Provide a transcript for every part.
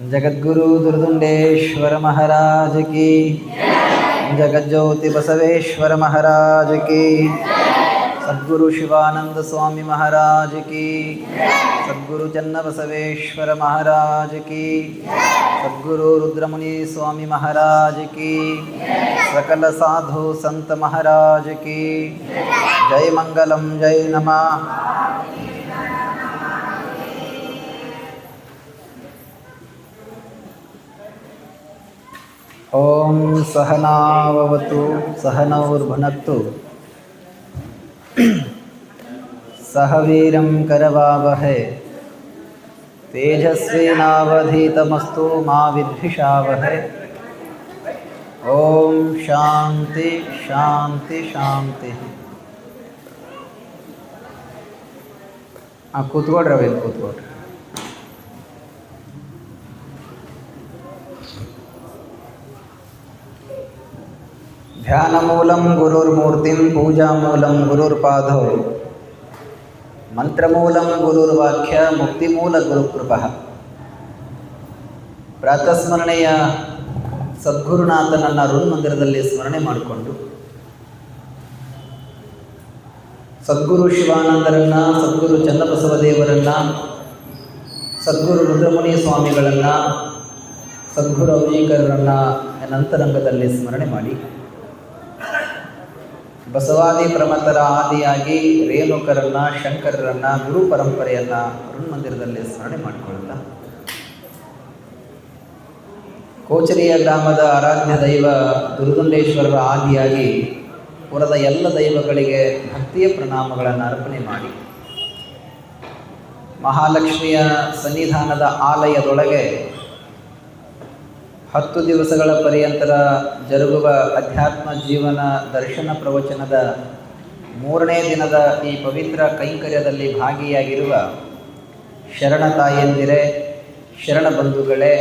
जगद्गुरु दुर्दुंडेश्वर महाराज की, जगज्योति बसवेश्वर महाराज की, सद्गुरु शिवानंद स्वामी महाराज की, सद्गुरु चन्न बसवेश्वर महाराज की, सद्गुरु रुद्रमुनि स्वामी महाराज की, सकल साधु संत महाराज की। जय मंगलम जय नमः। ओम सहनाववतु सहनौर्भुनक्तु सह वीरं करवावहै तेजस्विनावधीतमस्तु मा विद्विषावहै। ओम शांति शांति शांति। ಕೂತ್ಕೊಡ್ರಿ ಅವೇನು ಕೂತ್ಕೊಡ್ರಿ. ध्यानमूलं गुरुर्मूर्तिं पूजामूलं गुरुर्पादौ मंत्रमूलं गुरुर्वाक्य मुक्तिमूल गुरुकृपः. ಪ್ರಾತಸ್ಮರಣೆಯ ಸದ್ಗುರುನಾಥನನ್ನು ಅರುಣ್ ಮಂದಿರದಲ್ಲಿ ಸ್ಮರಣೆ ಮಾಡಿಕೊಂಡು ಸದ್ಗುರು ಶಿವಾನಂದರನ್ನು, ಸದ್ಗುರು ಚನ್ನಬಸವದೇವರನ್ನು, ಸದ್ಗುರು ರುದ್ರಮುನಿ ಸ್ವಾಮಿಗಳನ್ನು, ಸದ್ಗುರು ಔಜಿಕರನ್ನು ಅಂತರಂಗದಲ್ಲಿ ಸ್ಮರಣೆ ಮಾಡಿ ಬಸವಾದಿ ಪ್ರಮತರ ಆದಿಯಾಗಿ ರೇಣುಕರನ್ನು, ಶಂಕರರನ್ನು, ಗುರು ಪರಂಪರೆಯನ್ನು ಅರುಣ್ ಮಂದಿರದಲ್ಲಿ ಸ್ಮರಣೆ ಮಾಡಿಕೊಳ್ಳುತ್ತಾ ಕೋಚರಿಯ ಗ್ರಾಮದ ಆರಾಧ್ಯ ದೈವ ದುರ್ದುಂಡೇಶ್ವರರ ಆದಿಯಾಗಿ ಪುರದ ಎಲ್ಲ ದೈವಗಳಿಗೆ ಭಕ್ತಿಯ ಪ್ರಣಾಮಗಳನ್ನು ಅರ್ಪಣೆ ಮಾಡಿ ಮಹಾಲಕ್ಷ್ಮಿಯ ಸನ್ನಿಧಾನದ ಆಲಯದೊಳಗೆ 10 ದಿವಸಗಳ ಪರ್ಯಂತರ ಜರುಗುವ ಅಧ್ಯಾತ್ಮ ಜೀವನ ದರ್ಶನ ಪ್ರವಚನದ 3ನೇ ದಿನದ ಈ ಪವಿತ್ರ ಕೈಂಕರ್ಯದಲ್ಲಿ ಭಾಗಿಯಾಗಿರುವ ಶರಣ ತಾಯಂದಿರೇ, ಶರಣ ಬಂಧುಗಳೇ,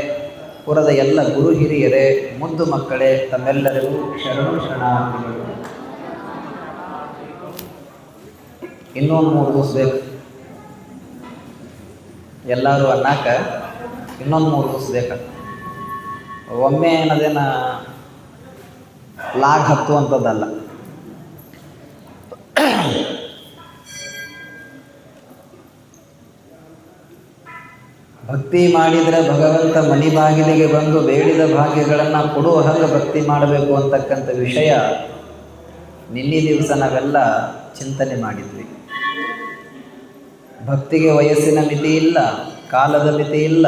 ಪುರದ ಎಲ್ಲ ಗುರು ಹಿರಿಯರೇ, ಮುದ್ದು ಮಕ್ಕಳೇ, ತಮ್ಮೆಲ್ಲರಿಗೂ ಶರಣು ಶರಣಾರ್ಥಿಗಳು. ಇನ್ನೊಂದು 3 ದಿವಸ ಬೇಕು ಎಲ್ಲರೂ ಅನ್ನಕ, ಇನ್ನೊಂದು 3 ದಿವಸ ಬೇಕು. ಒಮ್ಮೆ ಅನ್ನೋದೇನ ಲಾಗ್ ಹತ್ತುವಂಥದ್ದಲ್ಲ. ಭಕ್ತಿ ಮಾಡಿದರೆ ಭಗವಂತ ಮನಿ ಬಾಗಿಲಿಗೆ ಬಂದು ಬೇಡಿದ ಭಾಗ್ಯಗಳನ್ನು ಕೊಡುವ ಹಂಗೆ ಭಕ್ತಿ ಮಾಡಬೇಕು ಅಂತಕ್ಕಂಥ ವಿಷಯ ನಿನ್ನೆ ದಿವಸ ನಾವೆಲ್ಲ ಚಿಂತನೆ ಮಾಡಿದ್ವಿ. ಭಕ್ತಿಗೆ ವಯಸ್ಸಿನ ಮಿತಿ ಇಲ್ಲ, ಕಾಲದ ಮಿತಿ ಇಲ್ಲ,